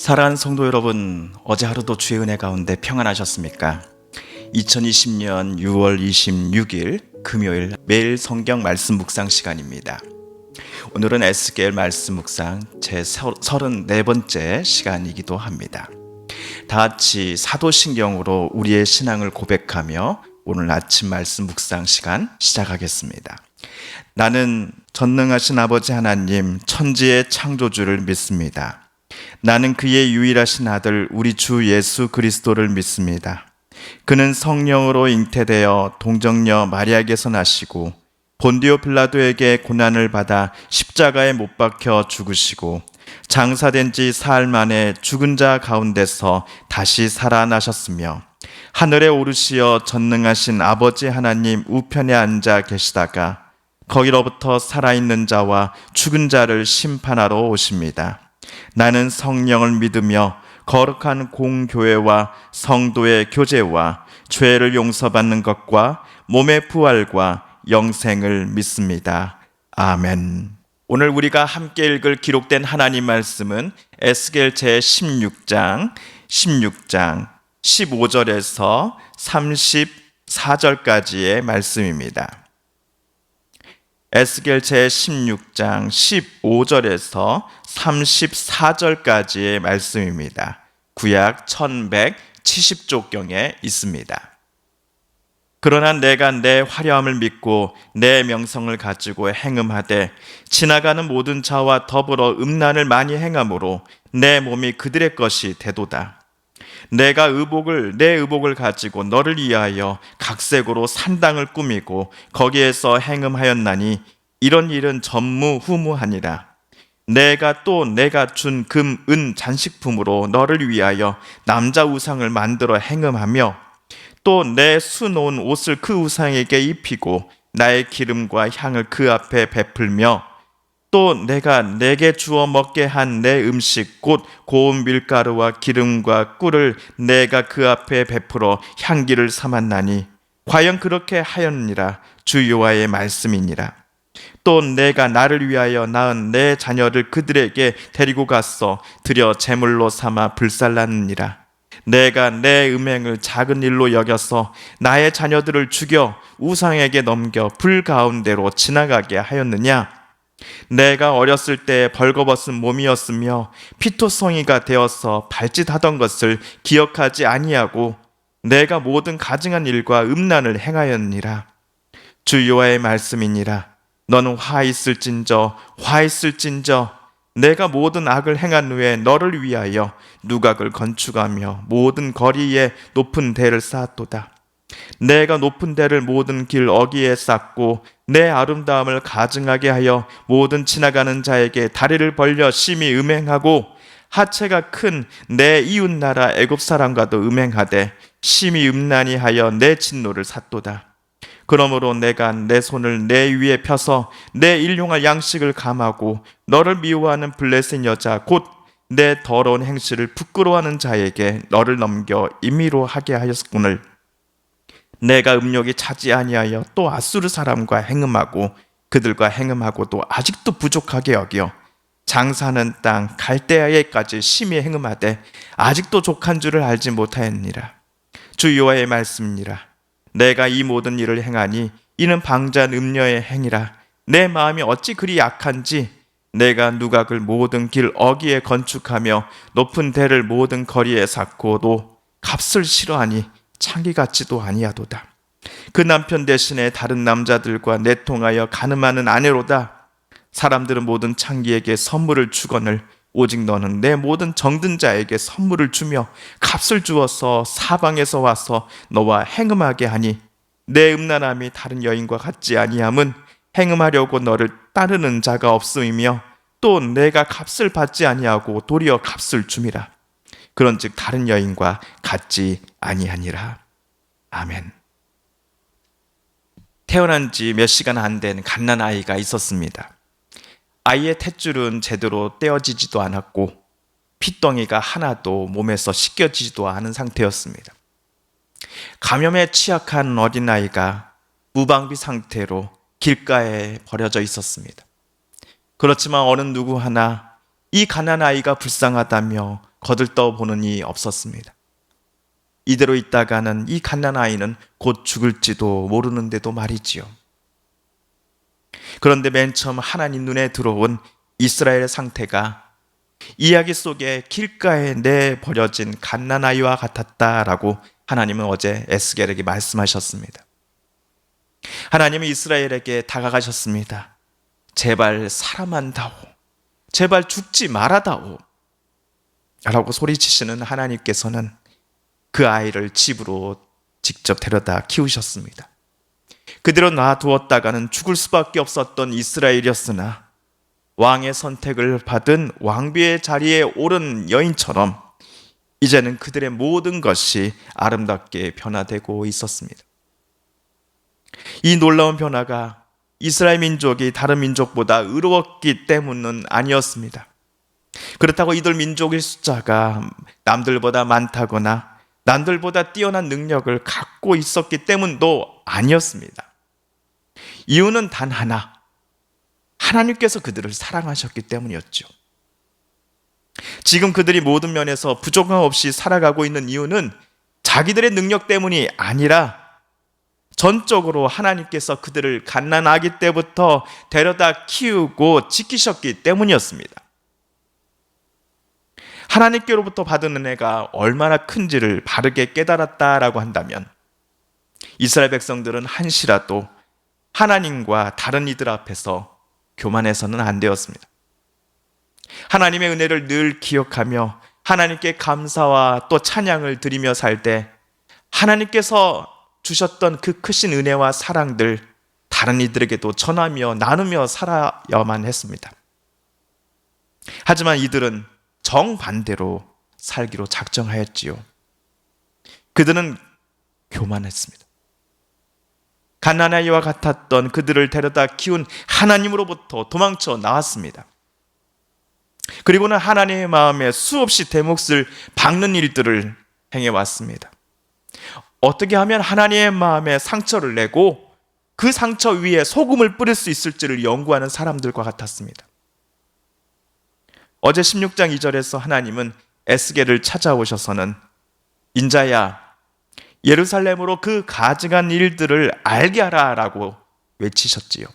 사랑하는 성도 여러분, 어제 하루도 주의 은혜 가운데 평안하셨습니까? 2020년 6월 26일 금요일 매일 성경 말씀 묵상 시간입니다. 오늘은 에스겔 말씀 묵상 제 34번째 시간이기도 합니다. 다 같이 사도신경으로 우리의 신앙을 고백하며 오늘 아침 말씀 묵상 시간 시작하겠습니다. 나는 전능하신 아버지 하나님 천지의 창조주를 믿습니다. 나는 그의 유일하신 아들 우리 주 예수 그리스도를 믿습니다. 그는 성령으로 잉태되어 동정녀 마리아에게서 나시고 본디오 빌라도에게 고난을 받아 십자가에 못 박혀 죽으시고 장사된 지 사흘 만에 죽은 자 가운데서 다시 살아나셨으며 하늘에 오르시어 전능하신 아버지 하나님 우편에 앉아 계시다가 거기로부터 살아있는 자와 죽은 자를 심판하러 오십니다. 나는 성령을 믿으며 거룩한 공교회와 성도의 교제와 죄를 용서받는 것과 몸의 부활과 영생을 믿습니다. 아멘. 오늘 우리가 함께 읽을 기록된 하나님 말씀은 에스겔 제16장 15절에서 34절까지의 말씀입니다. 에스겔 제16장 15절에서 34절까지의 말씀입니다. 구약 1170쪽경에 있습니다. 그러나 내가 내 화려함을 믿고 내 명성을 가지고 행음하되 지나가는 모든 자와 더불어 음란을 많이 행함으로 내 몸이 그들의 것이 되도다. 내가 내 의복을 가지고 너를 위하여 각색으로 산당을 꾸미고 거기에서 행음하였나니 이런 일은 전무후무하니라. 내가 준 금, 은 잔식품으로 너를 위하여 남자 우상을 만들어 행음하며 또 내 수놓은 옷을 그 우상에게 입히고 나의 기름과 향을 그 앞에 베풀며 또 내가 내게 주어 먹게 한 내 음식 곧 고운 밀가루와 기름과 꿀을 내가 그 앞에 베풀어 향기를 삼았나니 과연 그렇게 하였느니라. 주 여호와의 말씀이니라. 또 내가 나를 위하여 낳은 내 자녀를 그들에게 데리고 갔어 들여 제물로 삼아 불살랐느니라. 내가 내 음행을 작은 일로 여겨서 나의 자녀들을 죽여 우상에게 넘겨 불 가운데로 지나가게 하였느냐. 내가 어렸을 때 벌거벗은 몸이었으며 피토성이가 되어서 발짓하던 것을 기억하지 아니하고 내가 모든 가증한 일과 음란을 행하였느니라. 주 여호와의 말씀이니라. 너는 화 있을진저 내가 모든 악을 행한 후에 너를 위하여 누각을 건축하며 모든 거리에 높은 대를 쌓았도다. 내가 높은 대를 모든 길 어귀에 쌓고 내 아름다움을 가증하게 하여 모든 지나가는 자에게 다리를 벌려 심히 음행하고 하체가 큰 내 이웃나라 애굽 사람과도 음행하되 심히 음란히 하여 내 진노를 샀도다. 그러므로 내가 내 손을 내 위에 펴서 내 일용할 양식을 감하고 너를 미워하는 블레셋 여자 곧 내 더러운 행실을 부끄러워하는 자에게 너를 넘겨 임의로 하게 하였거늘 내가 음욕이 차지 아니하여 또 아수르 사람과 행음하고 그들과 행음하고도 아직도 부족하게 여겨 장사하는 땅 갈대아에까지 심히 행음하되 아직도 족한 줄을 알지 못하였느니라. 주 여호와의 말씀이니라. 내가 이 모든 일을 행하니 이는 방자한 음녀의 행위라. 내 마음이 어찌 그리 약한지 내가 누각을 모든 길 어귀에 건축하며 높은 대를 모든 거리에 쌓고도 값을 싫어하니 창기 같지도 아니하도다. 그 남편 대신에 다른 남자들과 내통하여 간음하는 아내로다. 사람들은 모든 창기에게 선물을 주거늘 오직 너는 내 모든 정든 자에게 선물을 주며 값을 주어서 사방에서 와서 너와 행음하게 하니 내 음란함이 다른 여인과 같지 아니함은 행음하려고 너를 따르는 자가 없음이며 또 내가 값을 받지 아니하고 도리어 값을 줌이라. 그런즉 다른 여인과 같지 아니하니라. 아멘. 태어난 지 몇 시간 안 된 갓난아이가 있었습니다. 아이의 탯줄은 제대로 떼어지지도 않았고 핏덩이가 하나도 몸에서 씻겨지지도 않은 상태였습니다. 감염에 취약한 어린아이가 무방비 상태로 길가에 버려져 있었습니다. 그렇지만 어느 누구 하나 이 가난한 아이가 불쌍하다며 거들떠보는 이 없었습니다. 이대로 있다가는 이 갓난아이는 곧 죽을지도 모르는데도 말이지요. 그런데 맨 처음 하나님 눈에 들어온 이스라엘의 상태가 이야기 속에 길가에 내버려진 갓난아이와 같았다라고 하나님은 어제 에스겔에게 말씀하셨습니다. 하나님은 이스라엘에게 다가가셨습니다. 제발 살아만다오. 제발 죽지 말아다오. 라고 소리치시는 하나님께서는 그 아이를 집으로 직접 데려다 키우셨습니다. 그대로 놔두었다가는 죽을 수밖에 없었던 이스라엘이었으나 왕의 선택을 받은 왕비의 자리에 오른 여인처럼 이제는 그들의 모든 것이 아름답게 변화되고 있었습니다. 이 놀라운 변화가 이스라엘 민족이 다른 민족보다 의로웠기 때문은 아니었습니다. 그렇다고 이들 민족의 숫자가 남들보다 많다거나 남들보다 뛰어난 능력을 갖고 있었기 때문도 아니었습니다. 이유는 단 하나, 하나님께서 그들을 사랑하셨기 때문이었죠. 지금 그들이 모든 면에서 부족함 없이 살아가고 있는 이유는 자기들의 능력 때문이 아니라 전적으로 하나님께서 그들을 갓난아기 때부터 데려다 키우고 지키셨기 때문이었습니다. 하나님께로부터 받은 은혜가 얼마나 큰지를 바르게 깨달았다라고 한다면 이스라엘 백성들은 한시라도 하나님과 다른 이들 앞에서 교만해서는 안 되었습니다. 하나님의 은혜를 늘 기억하며 하나님께 감사와 또 찬양을 드리며 살 때 하나님께서 주셨던 그 크신 은혜와 사랑들 다른 이들에게도 전하며 나누며 살아야만 했습니다. 하지만 이들은 정반대로 살기로 작정하였지요. 그들은 교만했습니다. 갓난아이와 같았던 그들을 데려다 키운 하나님으로부터 도망쳐 나왔습니다. 그리고는 하나님의 마음에 수없이 대몫을 박는 일들을 행해왔습니다. 어떻게 하면 하나님의 마음에 상처를 내고 그 상처 위에 소금을 뿌릴 수 있을지를 연구하는 사람들과 같았습니다. 어제 16장 2절에서 하나님은 에스겔을 찾아오셔서는 인자야 예루살렘으로 그 가증한 일들을 알게 하라라고 외치셨지요.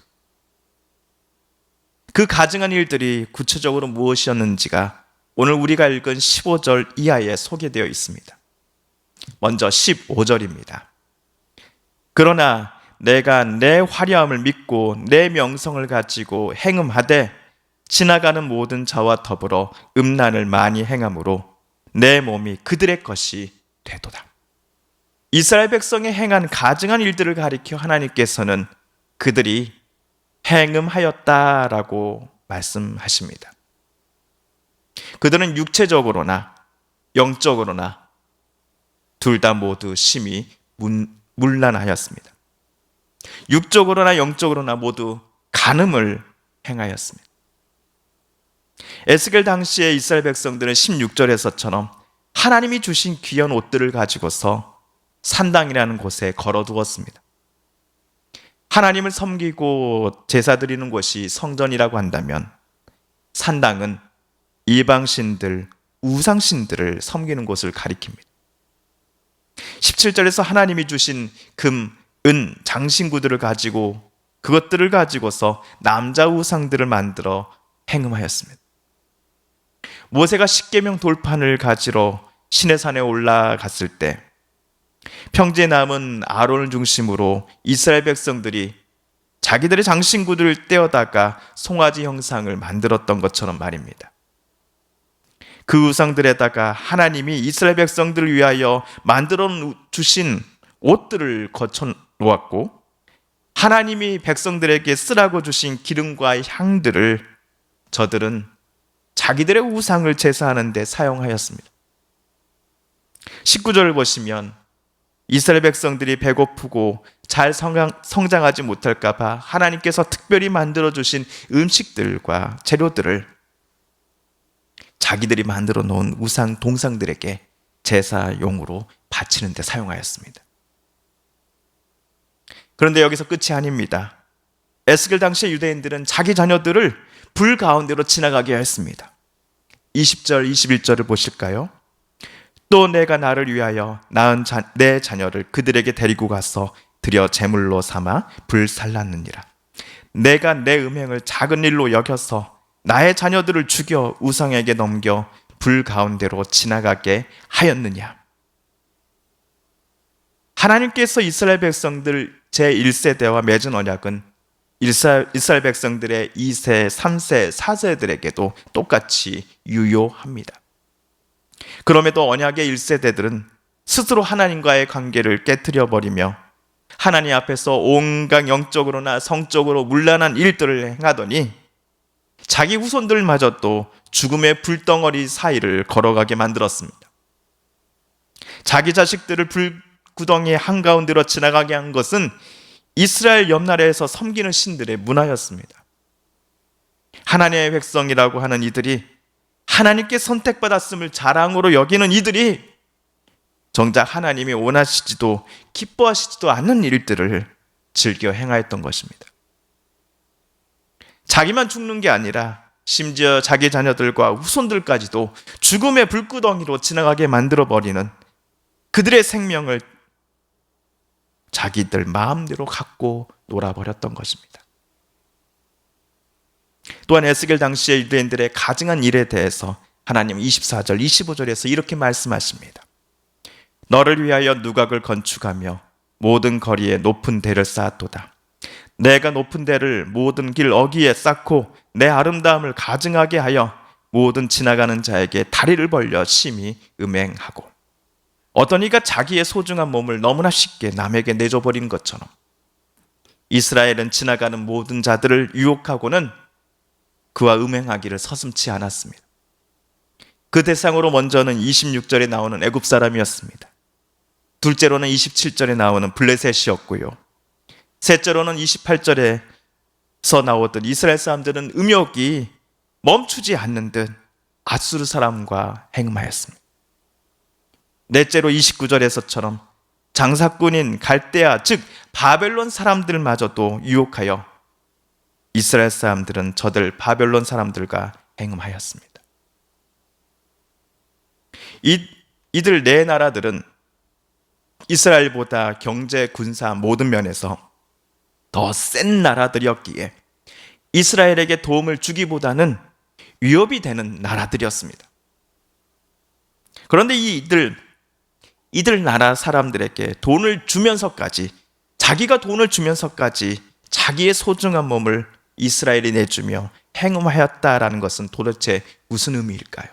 그 가증한 일들이 구체적으로 무엇이었는지가 오늘 우리가 읽은 15절 이하에 소개되어 있습니다. 먼저 15절입니다. 그러나 내가 내 화려함을 믿고 내 명성을 가지고 행음하되 지나가는 모든 자와 더불어 음란을 많이 행함으로 내 몸이 그들의 것이 되도다. 이스라엘 백성이 행한 가증한 일들을 가리켜 하나님께서는 그들이 행음하였다라고 말씀하십니다. 그들은 육체적으로나 영적으로나 둘 다 모두 심히 문란하였습니다. 육적으로나 영적으로나 모두 간음을 행하였습니다. 에스겔 당시의 이스라엘 백성들은 16절에서처럼 하나님이 주신 귀한 옷들을 가지고서 산당이라는 곳에 걸어두었습니다. 하나님을 섬기고 제사 드리는 곳이 성전이라고 한다면 산당은 이방신들, 우상신들을 섬기는 곳을 가리킵니다. 17절에서 하나님이 주신 금, 은, 장신구들을 가지고 그것들을 가지고서 남자 우상들을 만들어 행음하였습니다. 모세가 십계명 돌판을 가지러 시내산에 올라갔을 때 평지에 남은 아론을 중심으로 이스라엘 백성들이 자기들의 장신구들을 떼어다가 송아지 형상을 만들었던 것처럼 말입니다. 그 우상들에다가 하나님이 이스라엘 백성들을 위하여 만들어 주신 옷들을 거쳐 놓았고 하나님이 백성들에게 쓰라고 주신 기름과 향들을 저들은 자기들의 우상을 제사하는 데 사용하였습니다. 19절을 보시면 이스라엘 백성들이 배고프고 잘 성장하지 못할까 봐 하나님께서 특별히 만들어 주신 음식들과 재료들을 자기들이 만들어 놓은 우상 동상들에게 제사용으로 바치는 데 사용하였습니다. 그런데 여기서 끝이 아닙니다. 에스겔 당시의 유대인들은 자기 자녀들을 불 가운데로 지나가게 했습니다. 20절, 21절을 보실까요? 또 내가 나를 위하여 낳은 내 자녀를 그들에게 데리고 가서 드려 제물로 삼아 불살랐느니라. 내가 내 음행을 작은 일로 여겨서 나의 자녀들을 죽여 우상에게 넘겨 불 가운데로 지나가게 하였느냐. 하나님께서 이스라엘 백성들 제1세대와 맺은 언약은 이스라엘 백성들의 2세, 3세, 4세들에게도 똑같이 유효합니다. 그럼에도 언약의 1세대들은 스스로 하나님과의 관계를 깨트려 버리며 하나님 앞에서 온갖 영적으로나 성적으로 문란한 일들을 행하더니 자기 후손들마저 또 죽음의 불덩어리 사이를 걸어가게 만들었습니다. 자기 자식들을 불구덩이 한가운데로 지나가게 한 것은 이스라엘 옆나라에서 섬기는 신들의 문화였습니다. 하나님의 백성이라고 하는 이들이, 하나님께 선택받았음을 자랑으로 여기는 이들이 정작 하나님이 원하시지도 기뻐하시지도 않는 일들을 즐겨 행하였던 것입니다. 자기만 죽는 게 아니라 심지어 자기 자녀들과 후손들까지도 죽음의 불구덩이로 지나가게 만들어버리는 그들의 생명을 자기들 마음대로 갖고 놀아버렸던 것입니다. 또한 에스겔 당시의 유대인들의 가증한 일에 대해서 하나님 24절, 25절에서 이렇게 말씀하십니다. 너를 위하여 누각을 건축하며 모든 거리에 높은 대를 쌓았도다. 내가 높은 대를 모든 길 어귀에 쌓고 내 아름다움을 가증하게 하여 모든 지나가는 자에게 다리를 벌려 심히 음행하고, 어떤 이가 자기의 소중한 몸을 너무나 쉽게 남에게 내줘버린 것처럼 이스라엘은 지나가는 모든 자들을 유혹하고는 그와 음행하기를 서슴지 않았습니다. 그 대상으로 먼저는 26절에 나오는 애굽 사람이었습니다. 둘째로는 27절에 나오는 블레셋이었고요. 셋째로는 28절에서 나오던 이스라엘 사람들은 음욕이 멈추지 않는 듯 아수르 사람과 행음하였습니다. 넷째로 29절에서처럼 장사꾼인 갈대아, 즉 바벨론 사람들마저도 유혹하여 이스라엘 사람들은 저들 바벨론 사람들과 행음하였습니다. 이들 네 나라들은 이스라엘보다 경제, 군사 모든 면에서 더 센 나라들이었기에 이스라엘에게 도움을 주기보다는 위협이 되는 나라들이었습니다. 그런데 이들 나라 사람들에게 돈을 주면서까지, 자기가 돈을 주면서까지 자기의 소중한 몸을 이스라엘이 내주며 행음하였다라는 것은 도대체 무슨 의미일까요?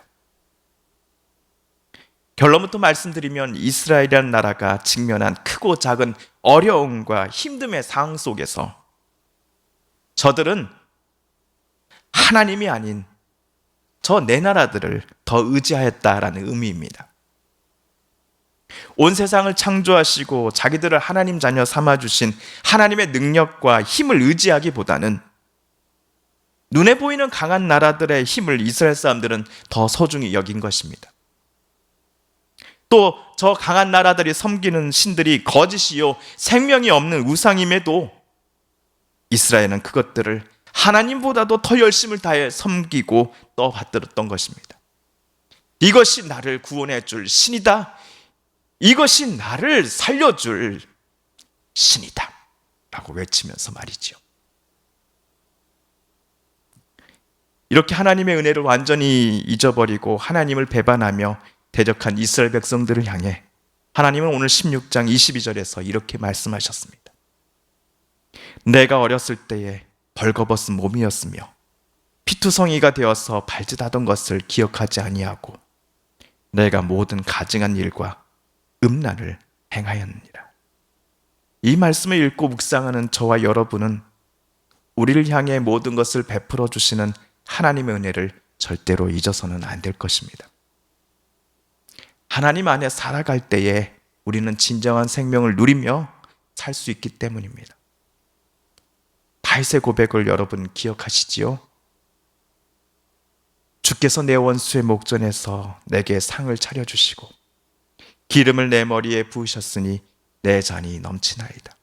결론부터 말씀드리면 이스라엘이라는 나라가 직면한 크고 작은 어려움과 힘듦의 상황 속에서 저들은 하나님이 아닌 저 네 나라들을 더 의지하였다라는 의미입니다. 온 세상을 창조하시고 자기들을 하나님 자녀 삼아주신 하나님의 능력과 힘을 의지하기보다는 눈에 보이는 강한 나라들의 힘을 이스라엘 사람들은 더 소중히 여긴 것입니다. 또 저 강한 나라들이 섬기는 신들이 거짓이요 생명이 없는 우상임에도 이스라엘은 그것들을 하나님보다도 더 열심을 다해 섬기고 떠받들었던 것입니다. 이것이 나를 구원해 줄 신이다. 이것이 나를 살려줄 신이다 라고 외치면서 말이죠. 이렇게 하나님의 은혜를 완전히 잊어버리고 하나님을 배반하며 대적한 이스라엘 백성들을 향해 하나님은 오늘 16장 22절에서 이렇게 말씀하셨습니다. 내가 어렸을 때에 벌거벗은 몸이었으며 피투성이가 되어서 발짓하던 것을 기억하지 아니하고 내가 모든 가증한 일과 음란을 행하였느니라. 이 말씀을 읽고 묵상하는 저와 여러분은 우리를 향해 모든 것을 베풀어 주시는 하나님의 은혜를 절대로 잊어서는 안 될 것입니다. 하나님 안에 살아갈 때에 우리는 진정한 생명을 누리며 살 수 있기 때문입니다. 다윗의 고백을 여러분 기억하시지요? 주께서 내 원수의 목전에서 내게 상을 차려주시고 기름을 내 머리에 부으셨으니 내 잔이 넘치나이다.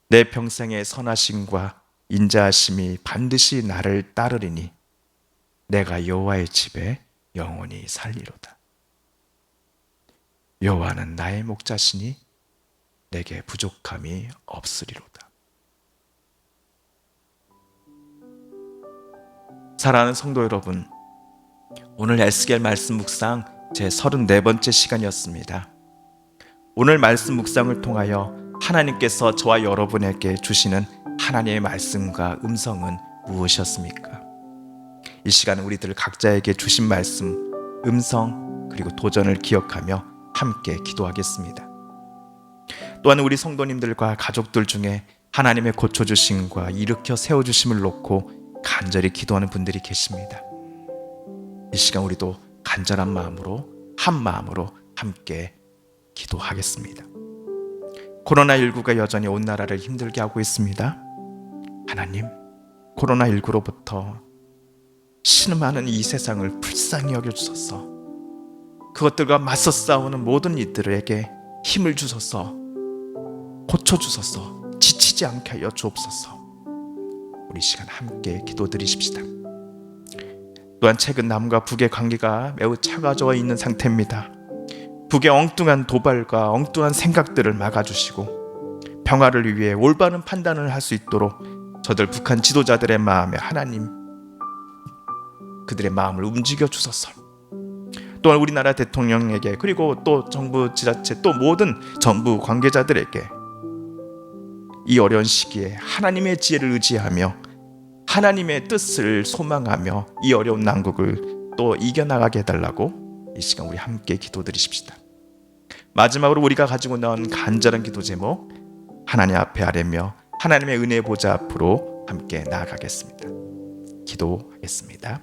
내 평생의 선하심과 인자하심이 반드시 나를 따르리니 내가 여호와의 집에 영원히 살리로다. 여호와는 나의 목자시니 내게 부족함이 없으리로다. 사랑하는 성도 여러분, 오늘 에스겔 말씀 묵상 제 34번째 시간이었습니다. 오늘 말씀 묵상을 통하여 하나님께서 저와 여러분에게 주시는 하나님의 말씀과 음성은 무엇이었습니까? 이 시간 우리들 각자에게 주신 말씀, 음성 그리고 도전을 기억하며 함께 기도하겠습니다. 또한 우리 성도님들과 가족들 중에 하나님의 고쳐주심과 일으켜 세워주심을 놓고 간절히 기도하는 분들이 계십니다. 이 시간 우리도 간절한 마음으로 한 마음으로 함께 기도하겠습니다. 코로나19가 여전히 온 나라를 힘들게 하고 있습니다. 하나님, 코로나19로부터 신음하는 이 세상을 불쌍히 여겨주소서. 그것들과 맞서 싸우는 모든 이들에게 힘을 주소서. 고쳐주소서. 지치지 않게 하여 주옵소서. 우리 시간 함께 기도드리십시다. 또한 최근 남과 북의 관계가 매우 차가워져 있는 상태입니다. 북의 엉뚱한 도발과 엉뚱한 생각들을 막아주시고 평화를 위해 올바른 판단을 할 수 있도록 저들 북한 지도자들의 마음에 하나님 그들의 마음을 움직여 주소서. 또한 우리나라 대통령에게 그리고 또 정부 지자체 또 모든 정부 관계자들에게 이 어려운 시기에 하나님의 지혜를 의지하며 하나님의 뜻을 소망하며 이 어려운 난국을 또 이겨나가게 해달라고 이 시간 우리 함께 기도드리십시다. 마지막으로 우리가 가지고 나온 간절한 기도 제목, 하나님 앞에 아뢰며 하나님의 은혜 보좌 앞으로 함께 나아가겠습니다. 기도하겠습니다.